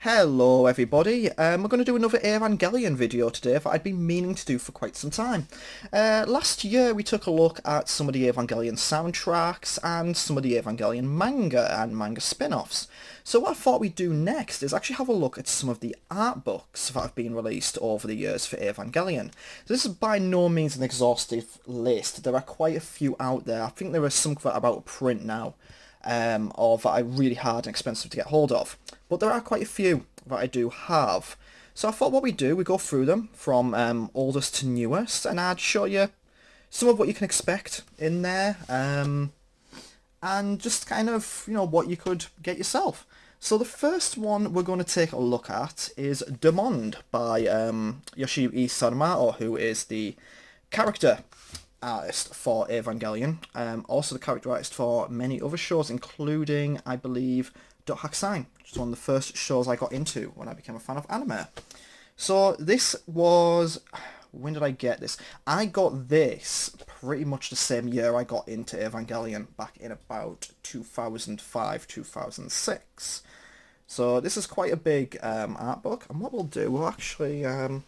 Hello everybody, we're going to do another Evangelion video today that I'd been meaning to do for quite some time. Last year we took a look at some of the Evangelion soundtracks and some of the Evangelion manga and manga spin-offs. So what I thought we'd do next is actually have a look at some of the art books that have been released over the years for Evangelion. So this is by no means an exhaustive list, there are quite a few out there. I think there are some that are about to print now. Or that are really hard and expensive to get hold of. But there are quite a few that I do have. So I thought what we do, we go through them from oldest to newest, and I'd show you some of what you can expect in there, and just kind of, what you could get yourself. So the first one we're going to take a look at is Mond by Yoshiyuki Sadamoto, who is the character artist for Evangelion, also the character artist for many other shows, including, I believe, Dot Hakusai, which is one of the first shows I got into when I became a fan of anime. So this was... when did I get this? I got this pretty much the same year I got into Evangelion, back in about 2005, 2006. So this is quite a big art book, and what we'll do, we'll actually a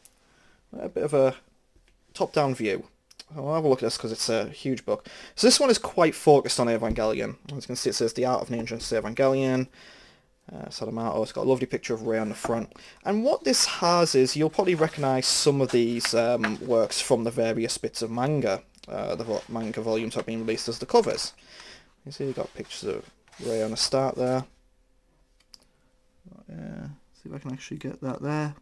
bit of a top-down view. I'll have a look at this because it's a huge book. So this one is quite focused on Evangelion. As you can see, it says The Art of Ninja Evangelion. Sadamoto. It's got a lovely picture of Rei on the front. And what this has is, you'll probably recognise some of these works from the various bits of manga. The manga volumes have been released as the covers. You see, you've got pictures of Rei on the start there. See if I can actually get that there.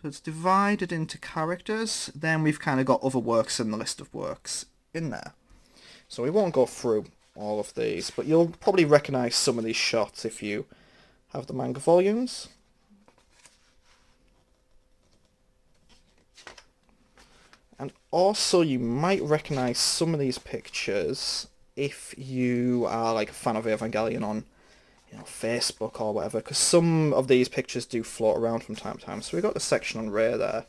So it's divided into characters, then we've kind of got other works in the list of works in there. So we won't go through all of these, but you'll probably recognise some of these shots if you have the manga volumes. And also you might recognise some of these pictures if you are like a fan of Evangelion on Facebook or whatever, because some of these pictures do float around from time to time. So we've got the section on Rei there.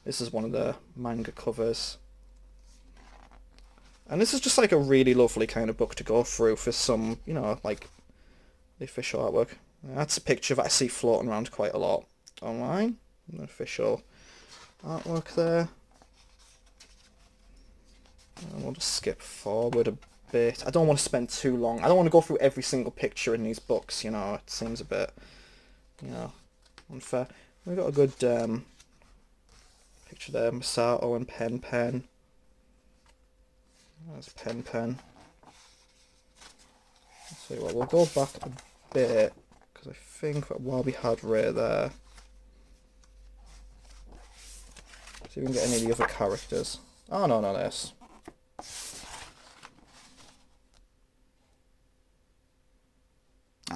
This is one of the manga covers. And this is just like a really lovely kind of book to go through for some, like the official artwork. That's a picture that I see floating around quite a lot online. The official artwork there. And we'll just skip forward a bit. I don't want to spend too long. I don't want to go through every single picture in these books, it seems a bit, unfair. We've got a good picture there, Masato and Pen. There's Pen. So we'll go back a bit, because I think that while we had Rei there, see if we can get any of the other characters. Oh no, this.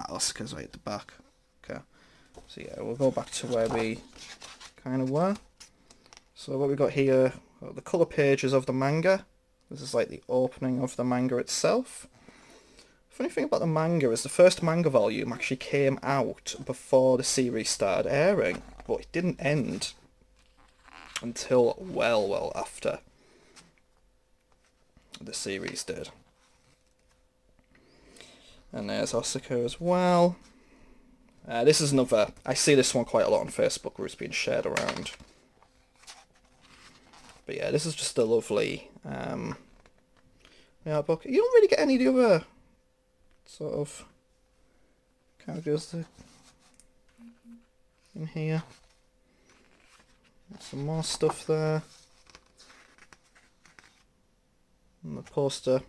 Asuka's right at the back. Okay. So yeah, we'll go back to where we kind of were. So what we've got here are the colour pages of the manga. This is like the opening of the manga itself. Funny thing about the manga is the first manga volume actually came out before the series started airing, but it didn't end until well after the series did. And there's Asuka as well. This is another... I see this one quite a lot on Facebook where it's being shared around. But yeah, this is just a lovely art book. You don't really get any of the other sort of characters in here. There's some more stuff there. And the poster.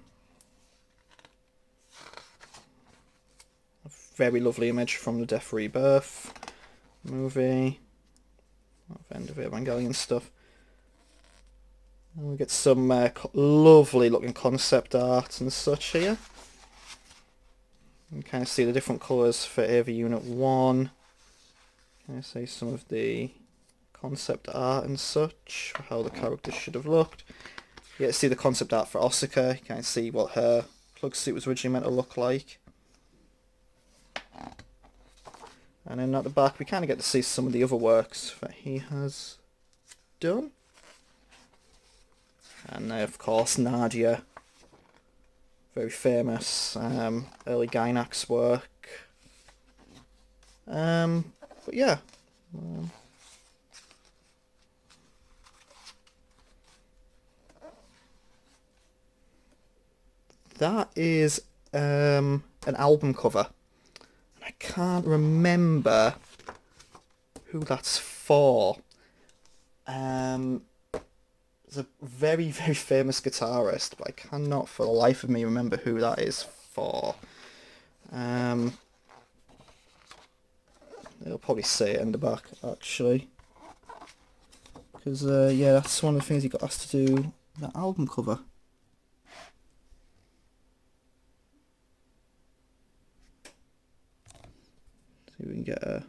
Very lovely image from the Death Rebirth movie. End of Evangelion stuff. And we get some lovely looking concept art and such here. You can kind of see the different colours for Eva Unit 1. Can I see some of the concept art and such, how the characters should have looked. You get to see the concept art for Asuka. You can see what her plug suit was originally meant to look like. And then at the back we kind of get to see some of the other works that he has done. And of course Nadia, very famous early Gainax work. But yeah. Um, that is an album cover. I can't remember who that's for. It's a very, very famous guitarist, but I cannot for the life of me remember who that is for. They'll probably say it in the back, actually. Because, yeah, that's one of the things he got asked to do, that album cover. See if we can get a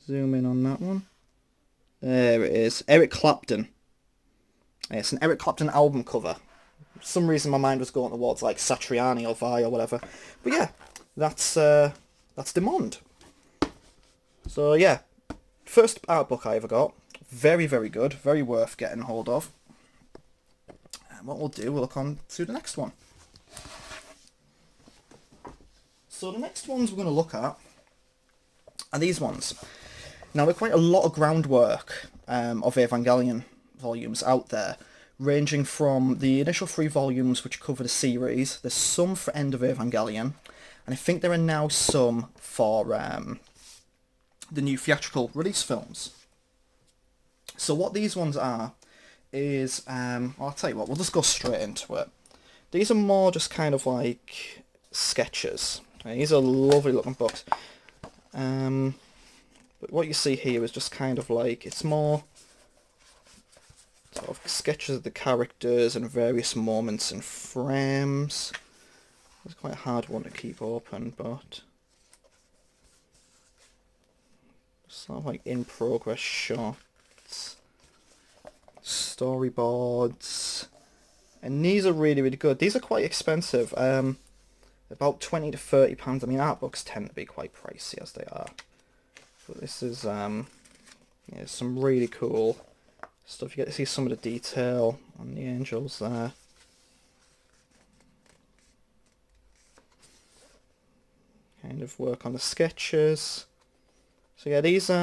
zoom in on that one. There it is. Eric Clapton. Yeah, it's an Eric Clapton album cover. For some reason my mind was going towards like Satriani or Vi or whatever. But yeah, that's the Mond. So yeah, first art book I ever got. Very, very good. Very worth getting hold of. And what we'll do, we'll look on to the next one. So the next ones we're going to look at are these ones. Now, there are quite a lot of groundwork of Evangelion volumes out there, ranging from the initial 3 volumes which cover the series. There's some for End of Evangelion, and I think there are now some for the new theatrical release films. So what these ones are is, well, I'll tell you what, we'll just go straight into it. These are more just kind of like sketches. These are lovely looking books. But what you see here is just kind of like, it's more sort of sketches of the characters and various moments and frames. It's quite a hard one to keep open, but sort of like in progress shots, storyboards, and these are really, really good. These are quite expensive, about £20 to £30. I mean, art books tend to be quite pricey as they are. But this is yeah, some really cool stuff. You get to see some of the detail on the angels there. Kind of work on the sketches. So yeah, these these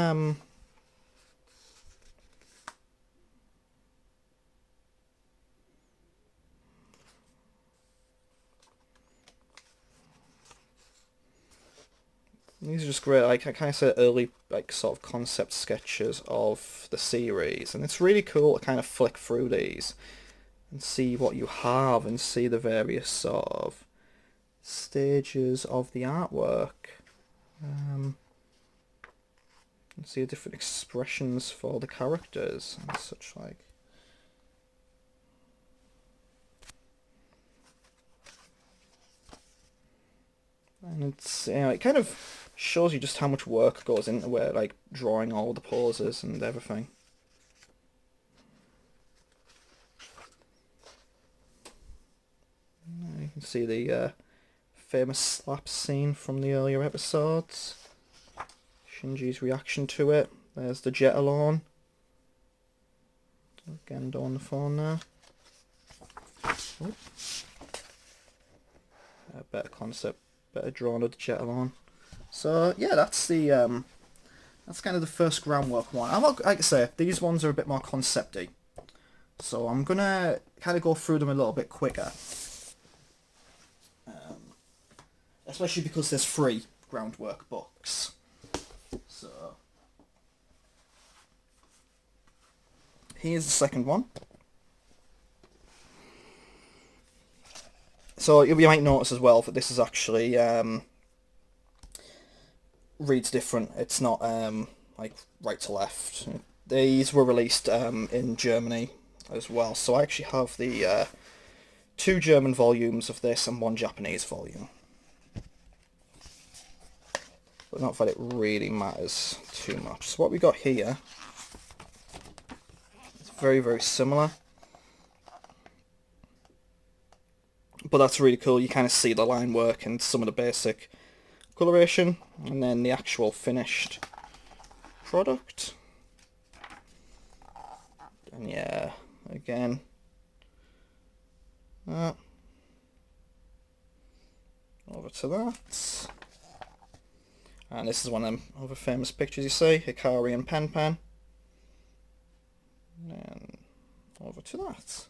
are just great. Like I kind of said, early like sort of concept sketches of the series, and it's really cool to kind of flick through these and see what you have and see the various sort of stages of the artwork. And see the different expressions for the characters and such like. And it's, you know, it kind of shows you just how much work goes into it, like drawing all the poses and everything. You can see the famous slap scene from the earlier episodes. Shinji's reaction to it. There's the jet alone. Again, on the phone now. Oh. Better concept, better drawn of the jet alone. So yeah, that's the that's kind of the first groundwork one. I'm not, like I say, these ones are a bit more concepty, so I'm gonna kind of go through them a little bit quicker. Especially because there's 3 groundwork books. So here's the second one. So you might notice as well that this is actually reads different. It's not like right to left. These were released in Germany as well. So I actually have the 2 German volumes of this and 1 Japanese volume. But not that it really matters too much. So what we got here is very, very similar. But that's really cool. You kind of see the line work and some of the basic coloration, and then the actual finished product. And yeah, again, over to that. And this is one of them other famous pictures you see, Hikari and Pen Pen. And over to that.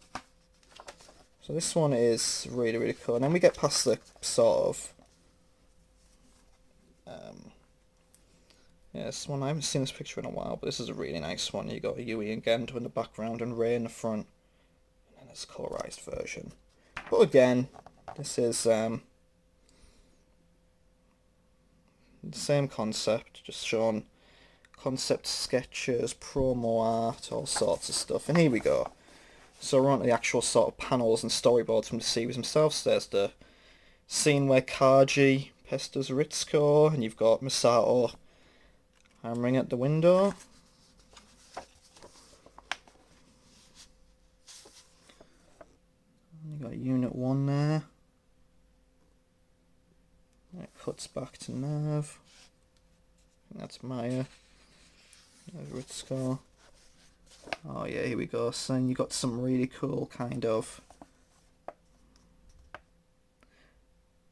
So this one is really, really cool. And then we get past the sort of... yeah, this one, I haven't seen this picture in a while, but this is a really nice one. You got Yui and Gendo in the background and Rei in the front. And then it's a colorized version. But again, this is the same concept, just shown concept sketches, promo art, all sorts of stuff. And here we go. So we're on to the actual sort of panels and storyboards from the series themselves. There's the scene where Kaji pesters Ritsuko, and you've got Misato hammering at the window. And you got Unit 1 there. It cuts back to Nerve. I think that's Maya. There's Ritsuko. Oh yeah, here we go. So then you got some really cool kind of...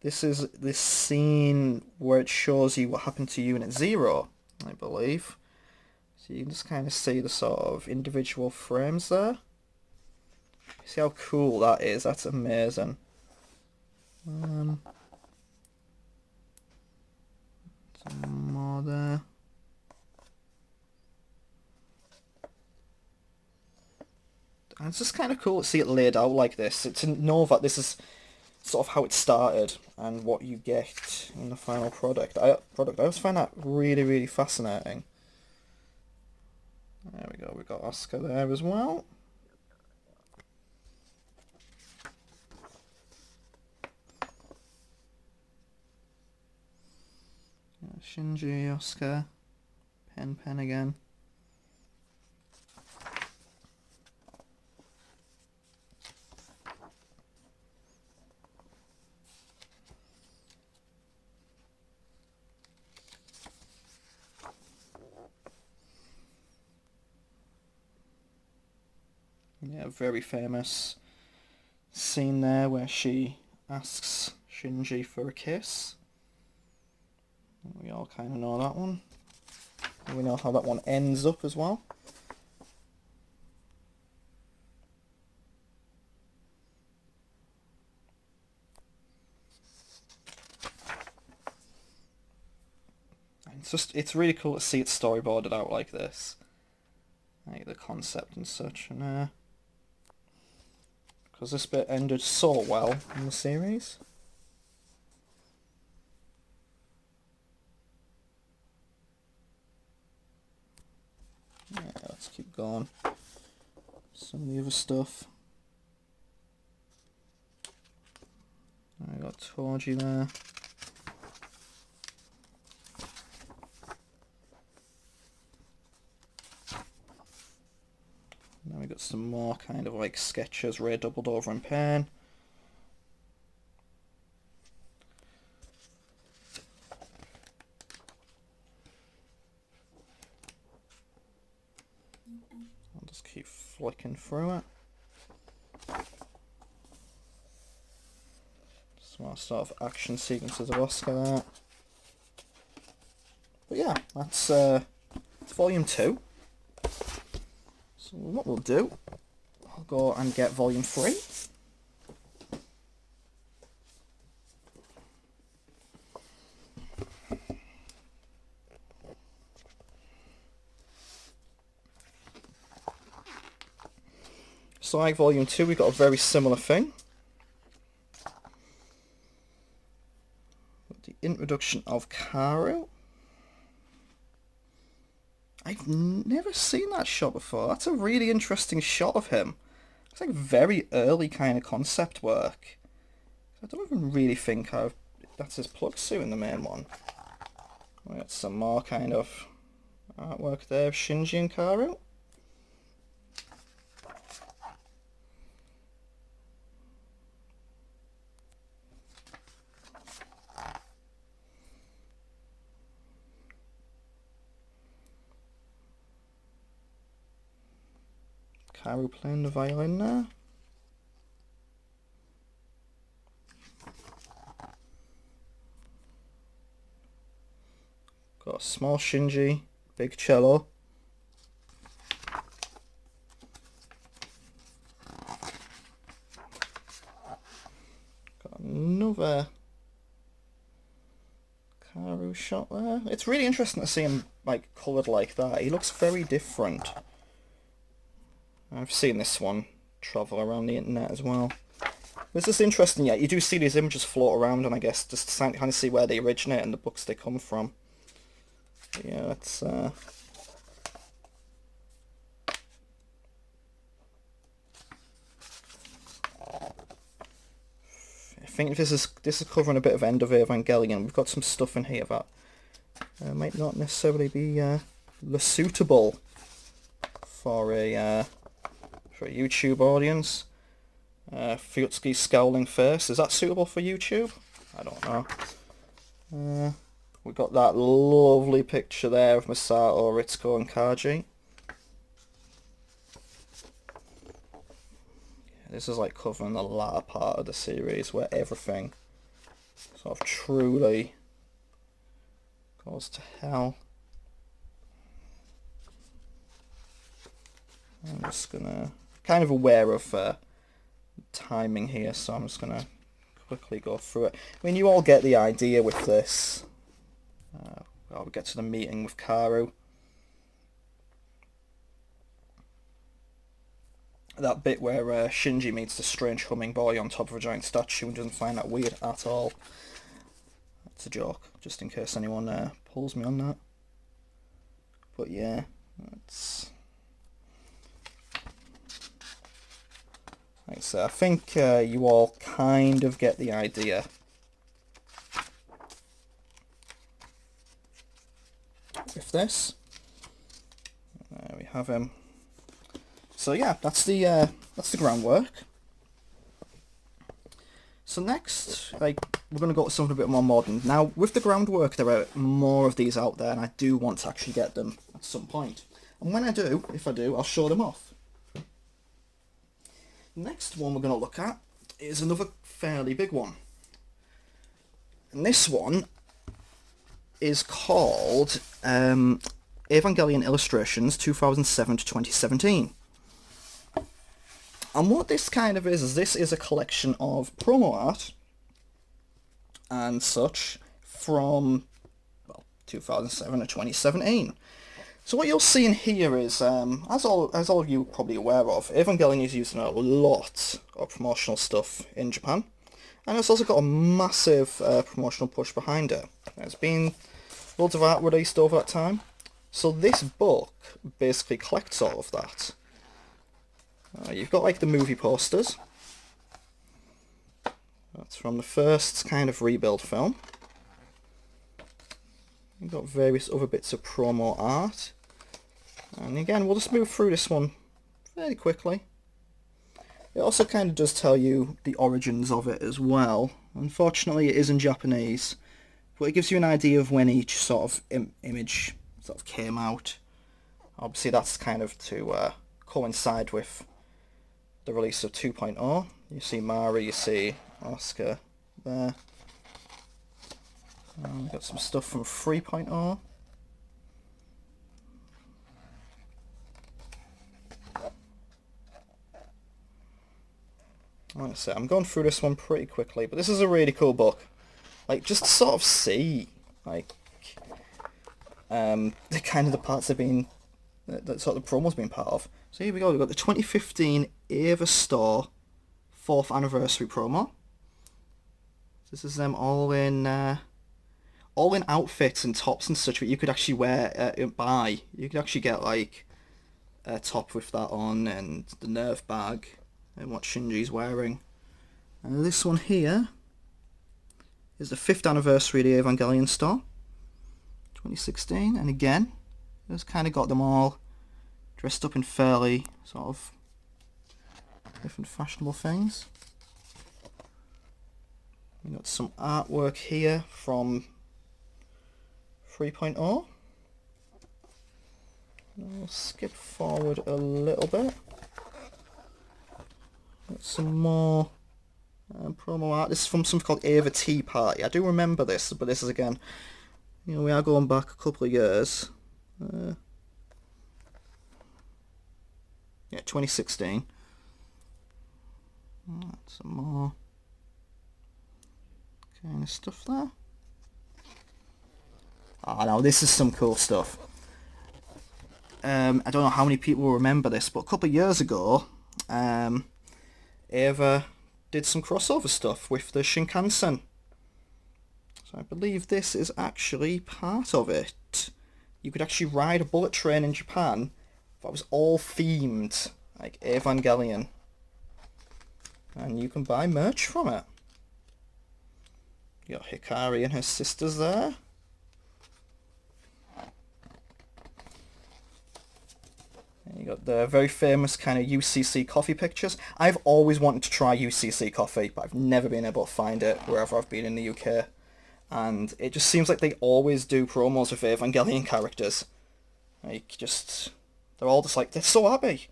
This is this scene where it shows you what happened to Unit 0, I believe. So you can just kind of see the sort of individual frames there. See how cool that is? That's amazing. Some more there. And it's just kind of cool to see it laid out like this. To know that this is sort of how it started and what you get in the final product. I always find that really, really fascinating. There we go, we've got Oscar there as well. Shinji, Oscar, Pen Pen again. Yeah, very famous scene there where she asks Shinji for a kiss. We all kind of know that one. We know how that one ends up as well. It's really cool to see it storyboarded out like this. Like the concept and such, and because this bit ended so well in the series. Yeah, let's keep going. Some of the other stuff. I got Toji there. Now we got some more kind of like sketches, Rei doubled over in pen. I'll just keep flicking through it. Some more sort of action sequences of Oscar there. But yeah, that's volume 2. So what we'll do, I'll go and get volume 3. So like volume 2, we've got a very similar thing. The introduction of Karu. I've never seen that shot before. That's a really interesting shot of him. It's like very early kind of concept work. I don't even really think that's his plug suit in the main one. We got some more kind of artwork there of Shinji and Karu. Karu playing the violin there. Got a small Shinji, big cello. Got another Karu shot there. It's really interesting to see him like coloured like that. He looks very different. I've seen this one travel around the internet as well. This is interesting, yeah. You do see these images float around, and I guess just to kind of see where they originate and the books they come from. But yeah, it's I think this is covering a bit of End of Evangelion. We've got some stuff in here that might not necessarily be suitable for a YouTube audience. Fuyutsuki's scowling face. Is that suitable for YouTube? I don't know. We got that lovely picture there of Masato, Ritsuko and Kaji. This is like covering the latter part of the series where everything sort of truly goes to hell. I'm just gonna kind of aware of timing here, so I'm just gonna quickly go through it. I mean, you all get the idea with this. We get to the meeting with Karu. That bit where Shinji meets the strange humming boy on top of a giant statue and doesn't find that weird at all. That's a joke, just in case anyone pulls me on that. But yeah, that's... Like I said, I think you all kind of get the idea. With this, there we have him. So yeah, that's the groundwork. So next, we're going to go to something a bit more modern. Now, with the groundwork, there are more of these out there, and I do want to actually get them at some point. And when I do, if I do, I'll show them off. Next one we're going to look at is another fairly big one. And this one is called Evangelion Illustrations 2007 to 2017. And what this kind of is this is a collection of promo art and such from 2007 to 2017. So what you're seeing here is, as all of you are probably aware of, Evangelion is using a lot of promotional stuff in Japan, and it's also got a massive promotional push behind it. There's been loads of art released over that time, so this book basically collects all of that. You've got like the movie posters. That's from the first kind of rebuild film. You've got various other bits of promo art. And again, we'll just move through this one fairly quickly. It also kind of does tell you the origins of it as well. Unfortunately, it is in Japanese, but it gives you an idea of when each sort of image sort of came out. Obviously, that's kind of to coincide with the release of 2.0. You see Mari, you see Oscar there. We've got some stuff from 3.0. Like I say, I'm going through this one pretty quickly, but this is a really cool book. Like, just to sort of see, like, the kind of the parts they've been, that sort of the promo's been part of. So here we go, we've got the 2015 Ava Store 4th anniversary promo. This is them all in outfits and tops and such that you could actually buy. You could actually get like a top with that on and the nerve bag and what Shinji's wearing. And this one here is the 5th anniversary of the Evangelion store, 2016, and again, it's kind of got them all dressed up in fairly sort of different fashionable things. We've got some artwork here from 3.0. I'll skip forward a little bit. Got some more promo art. This is from something called Ava Tea Party. I do remember this, but this is again You know, we are going back a couple of years. Yeah, 2016. Some more kind of stuff there. Oh no, this is some cool stuff. I don't know how many people will remember this, but a couple of years ago, Eva did some crossover stuff with the Shinkansen. So I believe this is actually part of it. You could actually ride a bullet train in Japan that was all themed like Evangelion. And you can buy merch from it. You got Hikari and her sisters there. And you got the very famous kind of UCC coffee pictures. I've always wanted to try UCC coffee, but I've never been able to find it wherever I've been in the UK. And it just seems like they always do promos with Evangelion characters. Like, just... They're all just like, they're so happy.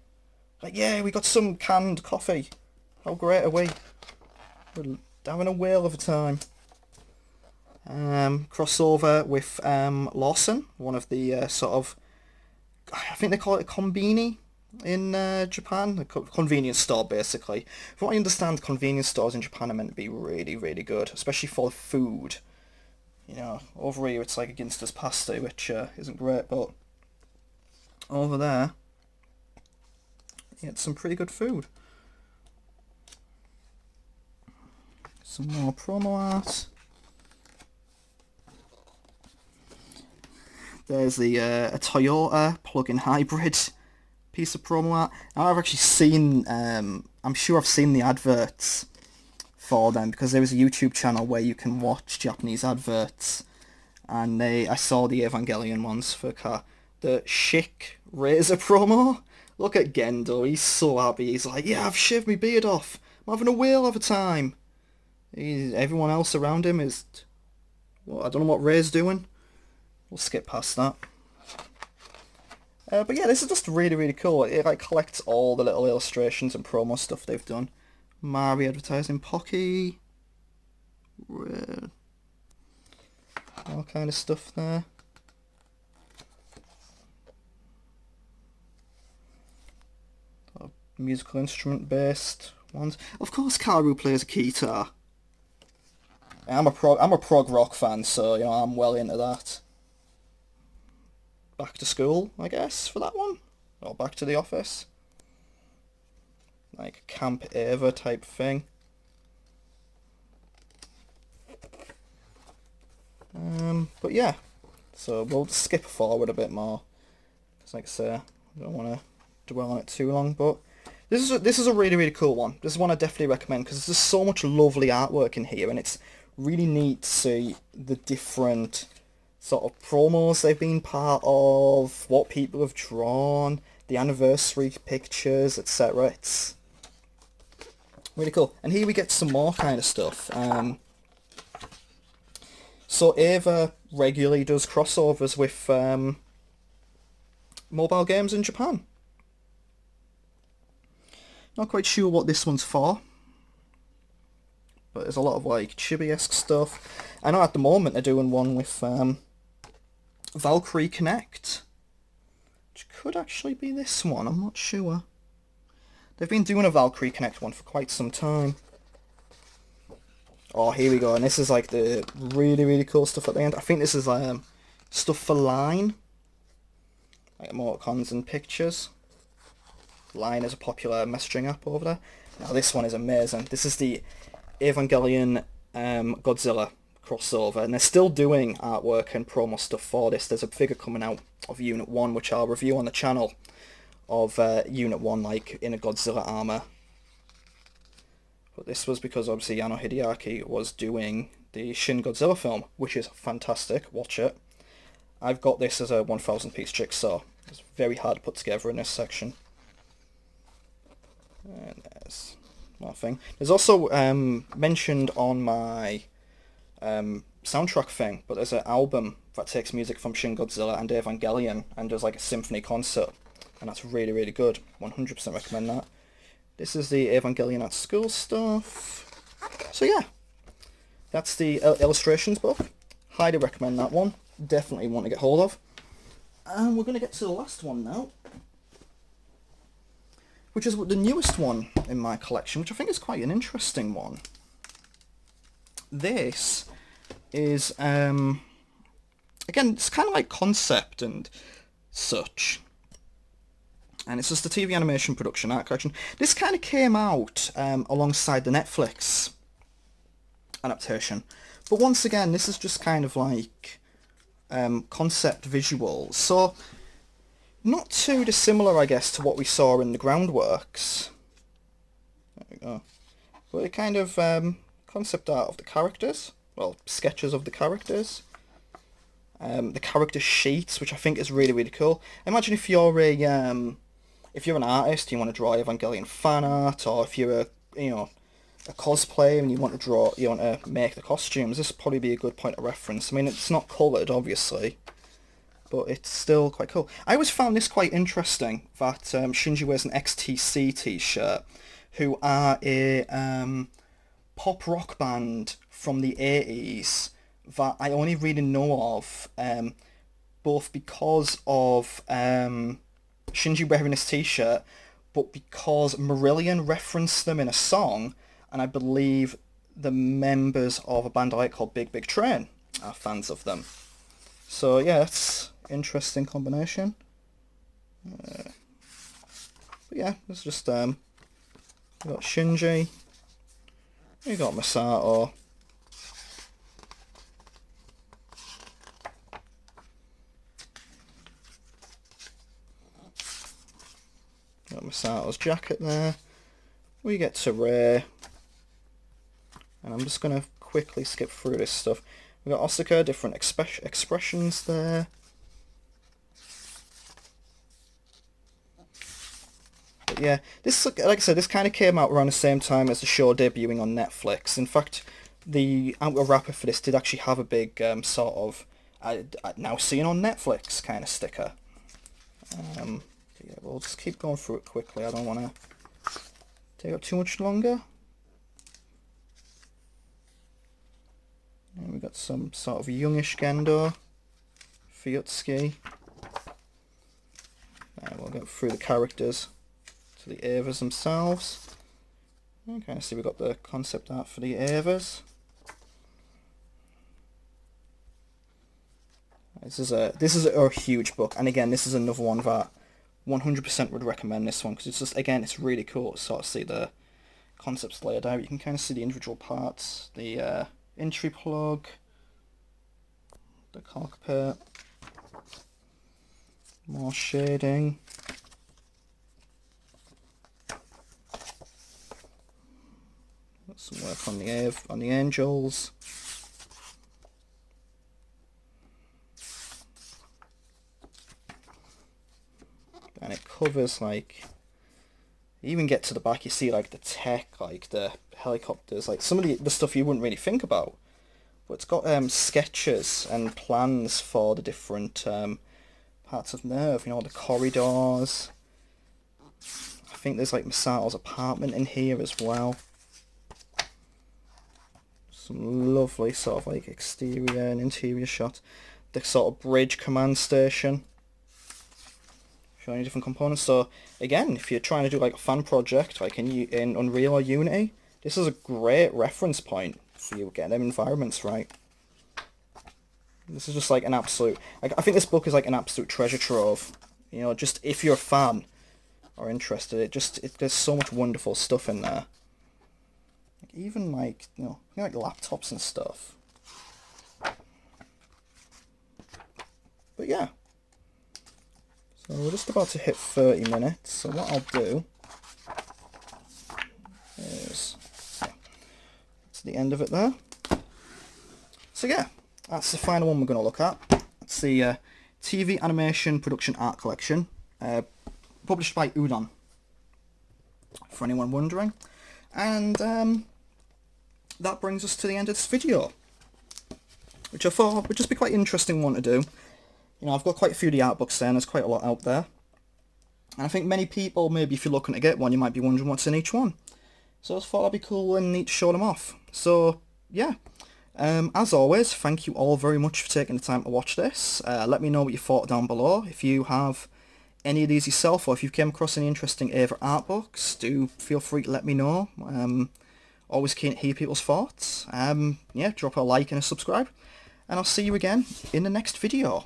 Like, yeah, we got some canned coffee. How great are we? We're having a whale of a time. Crossover with Lawson, one of the sort of... I think they call it a konbini in Japan. A convenience store, basically. From what I understand, convenience stores in Japan are meant to be really, really good. Especially for food. You know, over here it's like a Ginster's pasty, which isn't great, but... Over there, you get some pretty good food. Some more promo art. There's the a Toyota plug-in hybrid piece of promo art. Now I've actually seen, I'm sure I've seen the adverts for them because there is a YouTube channel where you can watch Japanese adverts, and I saw the Evangelion ones for a car. The Chic Razor promo. Look at Gendo, he's so happy. He's like, yeah, I've shaved my beard off. I'm having a whale of a time. Everyone else around him is... Well, I don't know what Ray's doing. We'll skip past that. But yeah, this is just really, really cool. It like collects all the little illustrations and promo stuff they've done. Mari advertising Pocky. All kind of stuff there. Musical instrument based ones. Of course Karu plays a guitar. I'm a prog rock fan, so you know I'm well into that. Back to school, I guess, for that one. Or back to the office. Like Camp Ava type thing. But yeah. So we'll skip forward a bit more. Because like I say, I don't want to dwell on it too long, but this is a really, really cool one. This is one I definitely recommend because there's so much lovely artwork in here, and it's really neat to see the different sort of promos they've been part of, what people have drawn, the anniversary pictures, etc. It's really cool. And here we get some more kind of stuff. So Ava regularly does crossovers with mobile games in Japan. Not quite sure what this one's for, but there's a lot of like chibi-esque stuff. I know at the moment they're doing one with Valkyrie Connect, which could actually be this one, I'm not sure. They've been doing a Valkyrie Connect one for quite some time. Oh, here we go, and this is like the really, really cool stuff at the end. I think this is stuff for Line, like emoticons and pictures. Line is a popular messaging app over there. Now this one is amazing. This is the Evangelion Godzilla crossover, and they're still doing artwork and promo stuff for this. There's a figure coming out of Unit 1, which I'll review on the channel, of Unit 1 like in a Godzilla armour. But this was because obviously Yano Hideaki was doing the Shin Godzilla film, which is fantastic. Watch it. I've got this as a 1,000 piece jigsaw. It's very hard to put together in this section. And there's more thing. There's also mentioned on my soundtrack thing, but there's an album that takes music from Shin Godzilla and Evangelion and does like a symphony concert, and that's really, really good. 100% recommend that. This is the Evangelion at School stuff. So yeah, that's the Illustrations book. Highly recommend that one. definitely want to get hold of. And we're going to get to the last one now, which is the newest one in my collection, which I think is quite an interesting one. This is, again, it's kind of like concept and such. And it's just a TV animation production art collection. This kind of came out alongside the Netflix adaptation. But once again, this is just kind of like concept visuals. So, not too dissimilar, I guess, to what we saw in the Groundworks. There we go. But a kind of concept art of the characters. Well, sketches of the characters. The character sheets, which I think is really, really cool. Imagine if you're an artist, you want to draw Evangelion fan art, or if you're a cosplayer and you want to make the costumes, this would probably be a good point of reference. I mean, it's not coloured, obviously, but it's still quite cool. I always found this quite interesting, that Shinji wears an XTC t-shirt, who are a pop rock band from the 80s that I only really know of, both because of Shinji wearing this t-shirt, but because Marillion referenced them in a song, and I believe the members of a band I like called Big Big Train are fans of them. So yeah, it's an interesting combination. But yeah, it's just we got Shinji, we got Masato, got Masato's jacket there. We get to Rei, and I'm just going to quickly skip through this stuff. We've got Asuka, different expressions there. But yeah, this, like I said, this kind of came out around the same time as the show debuting on Netflix. In fact, the outer wrapper for this did actually have a big sort of now seen on Netflix kind of sticker. Yeah, we'll just keep going through it quickly. I don't want to take up too much longer. And we've got some sort of youngish Gendo, Fuyutsuki. We'll go through the characters to the Evas themselves. You can kind of see we've got the concept art for the Evas. This is a huge book, and again, this is another one that 100% would recommend this one, because it's just, again, it's really cool to sort of see the concepts laid out. You can kind of see the individual parts, the entry plug, the cockpit, more shading. Got some work on the angels. And it covers, like, you even get to the back, you see like the tech, like the helicopters, like some of the stuff you wouldn't really think about. But it's got sketches and plans for the different parts of Nerve, the corridors. I think there's like Masato's apartment in here as well. Some lovely sort of like exterior and interior shots. The sort of bridge command station, showing you different components. So again, if you're trying to do like a fan project, like in Unreal or Unity, this is a great reference point for you getting them environments right. This is just like an absolute, I think this book is like an absolute treasure trove. Just if you're a fan or interested, there's so much wonderful stuff in there. Like, even like like laptops and stuff. But yeah. So we're just about to hit 30 minutes, so what I'll do is, that's the end of it there. So yeah, that's the final one we're going to look at. It's the TV Animation Production Art Collection, published by Udon, for anyone wondering. And that brings us to the end of this video, which I thought would just be quite an interesting one to do. I've got quite a few of the art books there, and there's quite a lot out there. And I think many people, maybe if you're looking to get one, you might be wondering what's in each one. So I thought that'd be cool and neat to show them off. So, yeah. As always, thank you all very much for taking the time to watch this. Let me know what you thought down below. If you have any of these yourself, or if you came across any interesting Ava art books, do feel free to let me know. Always keen to hear people's thoughts. Yeah, drop a like and a subscribe, and I'll see you again in the next video.